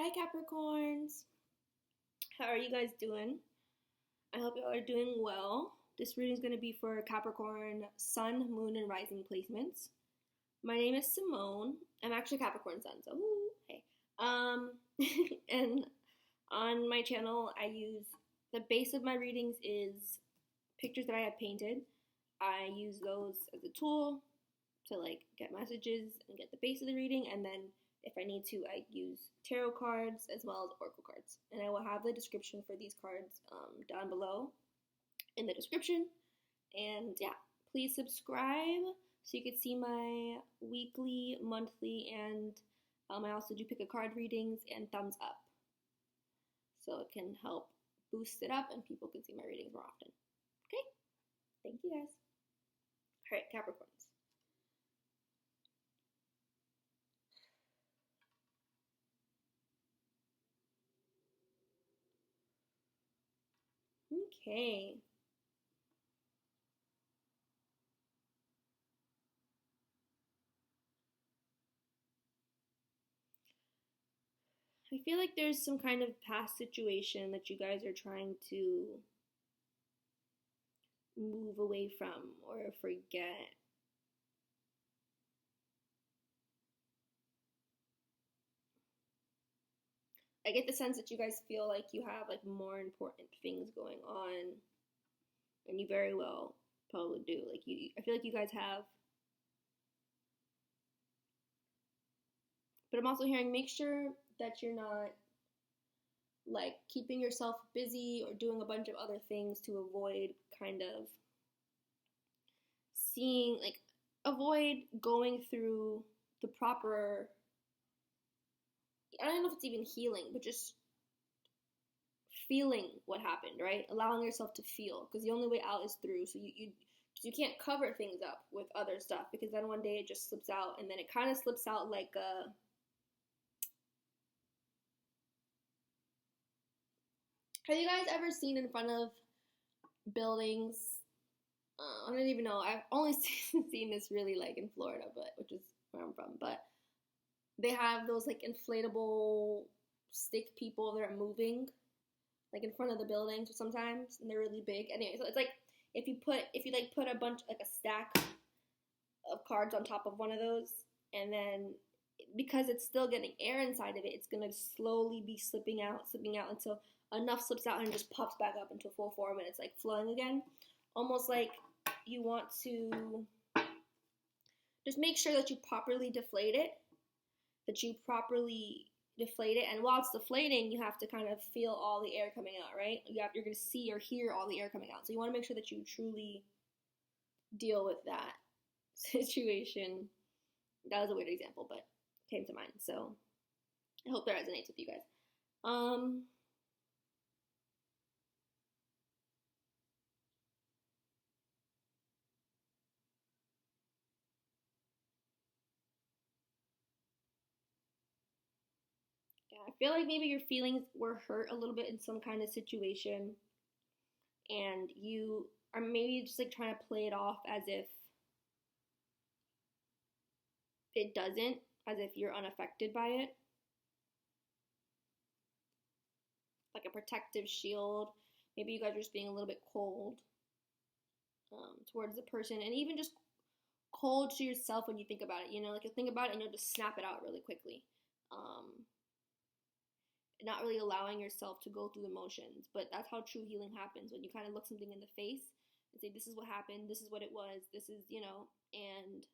Hi Capricorns! How are you guys doing? I hope you all are doing well. This reading is going to be for Capricorn Sun, Moon, and Rising placements. My name is Simone. I'm actually Capricorn Sun, so hey. And on my channel, I use the base of my readings is pictures that I have painted. I use those as a tool to get messages and get the base of the reading, and then if I need to, I use tarot cards as well as oracle cards. And I will have the description for these cards down below in the description. And yeah, please subscribe so you can see my weekly, monthly, and I also do pick a card readings and thumbs up. So it can help boost it up and people can see my readings more often. Okay? Thank you guys. Alright, Capricorns. Okay. I feel like there's some kind of past situation that you guys are trying to move away from or forget. I get the sense that you guys feel like you have more important things going on, and you very well probably do. I feel like you guys have. But I'm also hearing make sure that you're not keeping yourself busy or doing a bunch of other things to avoid kind of seeing avoid going through the proper, I don't know if it's even healing, but just feeling what happened, right? Allowing yourself to feel, because the only way out is through. So you can't cover things up with other stuff, because then one day it just slips out, and then it kind of slips out like a, have you guys ever seen in front of buildings? I don't even know. I've only seen this really in Florida, which is where I'm from. But they have those inflatable stick people that are moving, in front of the buildings sometimes, and they're really big. Anyway, so it's if you put a bunch a stack of cards on top of one of those, and then because it's still getting air inside of it, it's gonna slowly be slipping out until enough slips out and it just pops back up into full form and it's flowing again. Almost like you want to just make sure that you properly deflate it, and while it's deflating, you have to kind of feel all the air coming out, right? You're going to see or hear all the air coming out. So you want to make sure that you truly deal with that situation. That was a weird example, but came to mind. So I hope that resonates with you guys. I feel like maybe your feelings were hurt a little bit in some kind of situation, and you are maybe just trying to play it off as if it doesn't, as if you're unaffected by it. Like a protective shield. Maybe you guys are just being a little bit cold towards the person, and even just cold to yourself when you think about it. You'll think about it and you'll just snap it out really quickly. Not really allowing yourself to go through the motions. But that's how true healing happens, when you kind of look something in the face and say, this is what happened, this is what it was, this is, and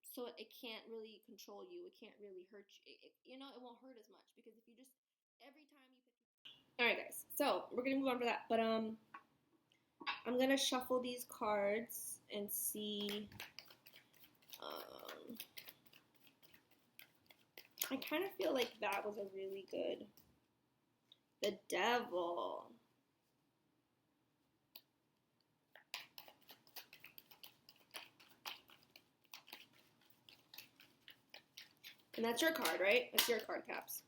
so it can't really control you, it can't really hurt you, it won't hurt as much, because if you just, every time you pick... Alright guys, so we're going to move on for that, but I'm going to shuffle these cards and see, I kind of feel like that was a really good... The Devil. And that's your card, right? That's your card, Caps.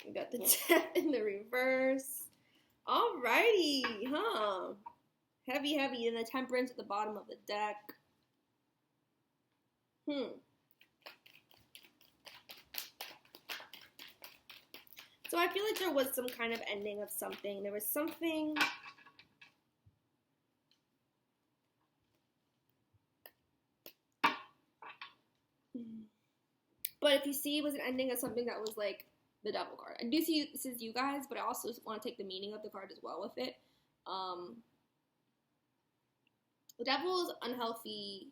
We got the Death in the reverse. Alrighty, huh? Heavy, and the Temperance at the bottom of the deck. So I feel like there was some kind of ending of something. There was something. But if you see, it was an ending of something that was like the devil card. I do see this is you guys, but I also want to take the meaning of the card as well with it. The devil is unhealthy,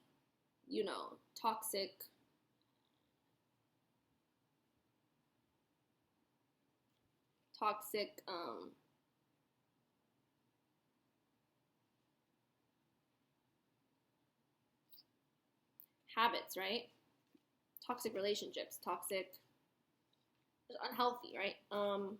toxic. Habits, right? Toxic relationships, unhealthy, right? I'm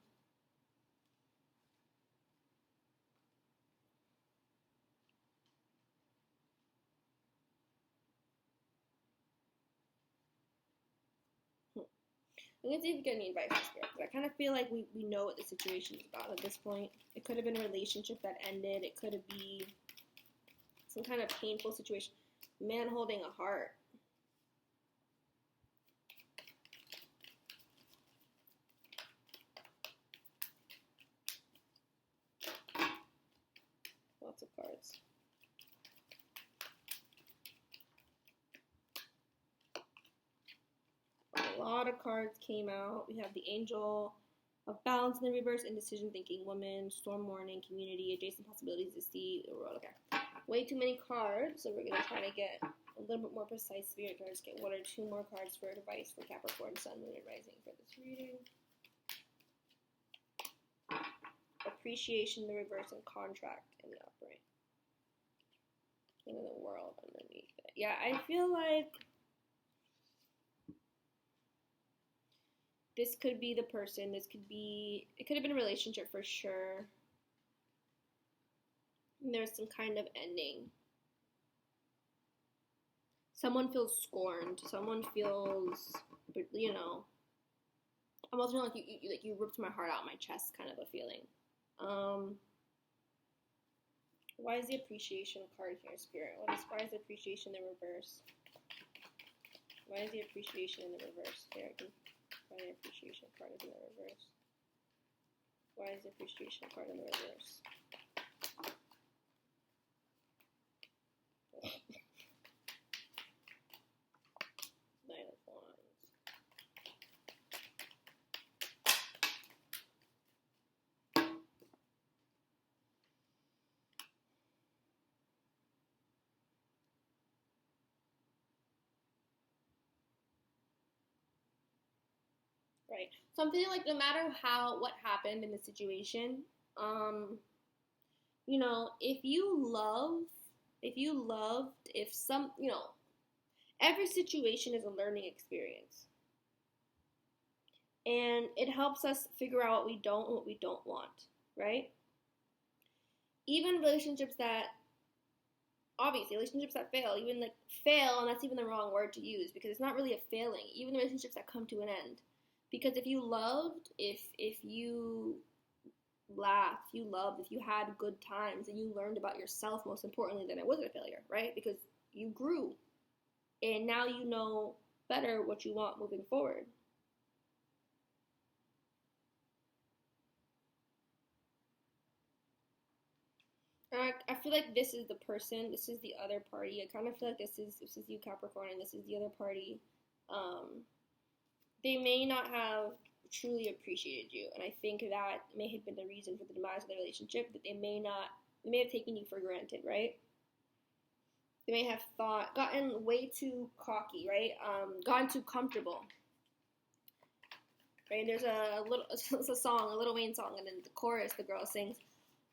gonna see if we get any advice from Spirit, because I kind of feel like we know what the situation is about at this point. It could have been a relationship that ended. It could have been some kind of painful situation. Man holding a heart. Lots of cards. A lot of cards came out. We have the Angel of Balance in the reverse, indecision, thinking, woman, storm warning, community, adjacent possibilities to see the world. Okay. Way too many cards, so we're going to try to get a little bit more precise Spirit cards. Get one or two more cards for advice for Capricorn, Sun, Moon, and Rising for this reading. Appreciation in the reverse and contract in the upright. And then the world underneath it. Yeah, I feel like this could be the person. It could have been a relationship for sure. And there's some kind of ending. Someone feels scorned. Someone feels, almost like you ripped my heart out of my chest kind of a feeling. Why is the appreciation card here, Spirit? Why is the appreciation in the reverse? Why is the appreciation in the reverse? Here, I can find the appreciation card in the reverse. Why is the appreciation card in the reverse? Nine of Wands. Right. So I'm feeling like no matter what happened in the situation, every situation is a learning experience. And it helps us figure out what we don't and what we don't want, right? Even relationships that fail, fail, and that's even the wrong word to use because it's not really a failing. Even the relationships that come to an end. Because if you loved, if you laughed, if you had good times, and you learned about yourself, most importantly, then it wasn't a failure, right? Because you grew. And now you know better what you want moving forward. And I feel like this is the person, this is the other party. I kind of feel like this is you, Capricorn, and this is the other party. They may not have truly appreciated you, and I think that may have been the reason for the demise of the relationship, that they may have taken you for granted, right? They may have gotten way too cocky, right? Gotten too comfortable. Right? There's it's a song, a Lil Wayne song, and in the chorus, the girl sings,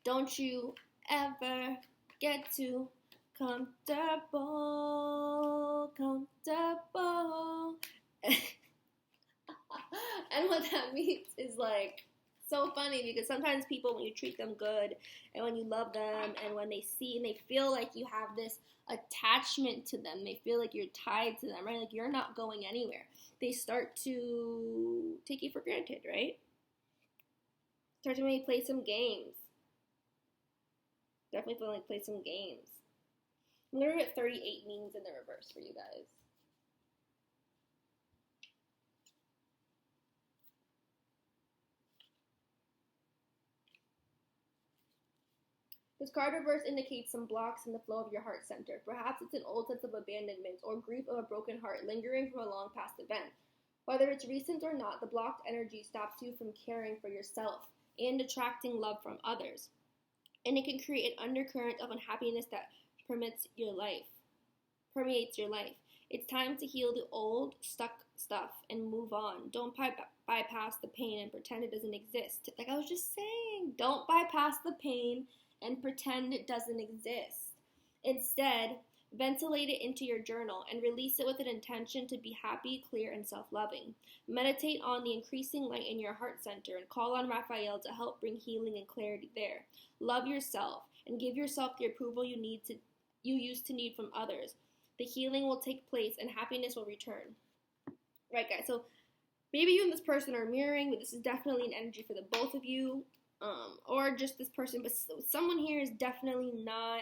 "Don't you ever get too comfortable. And what that means is like so funny because sometimes people, when you treat them good and when you love them and when they see and they feel like you have this attachment to them, they feel like you're tied to them, right? Like you're not going anywhere. They start to take you for granted, right? Start to maybe play some games. Definitely feel like play some games. I'm going to get 38 meanings in the reverse for you guys. This card reverse indicates some blocks in the flow of your heart center. Perhaps it's an old sense of abandonment or grief of a broken heart lingering from a long past event. Whether it's recent or not, the blocked energy stops you from caring for yourself and attracting love from others. And it can create an undercurrent of unhappiness that permeates your life. It's time to heal the old, stuck stuff and move on. Don't bypass the pain and pretend it doesn't exist. Like I was just saying, don't bypass the pain and pretend it doesn't exist. Instead, ventilate it into your journal and release it with an intention to be happy, clear, and self-loving. Meditate on the increasing light in your heart center and call on Raphael to help bring healing and clarity there. Love yourself and give yourself the approval you used to need from others. The healing will take place and happiness will return. Right, guys, so maybe you and this person are mirroring, but this is definitely an energy for the both of you, or just this person, but someone here is definitely not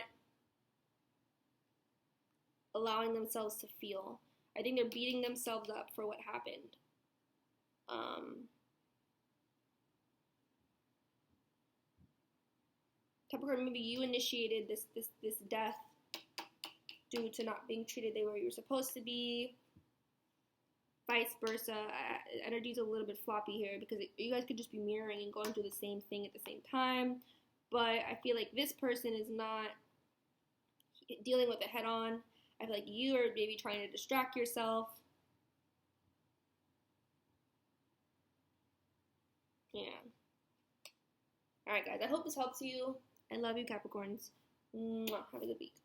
allowing themselves to feel. I think they're beating themselves up for what happened. Capricorn, maybe you initiated this death due to not being treated the way you were supposed to be. Vice versa. Energy's a little bit floppy here because you guys could just be mirroring and going through the same thing at the same time. But I feel like this person is not dealing with it head on. I feel like you are maybe trying to distract yourself. Yeah. Alright, guys. I hope this helps you. I love you, Capricorns. Mwah. Have a good week.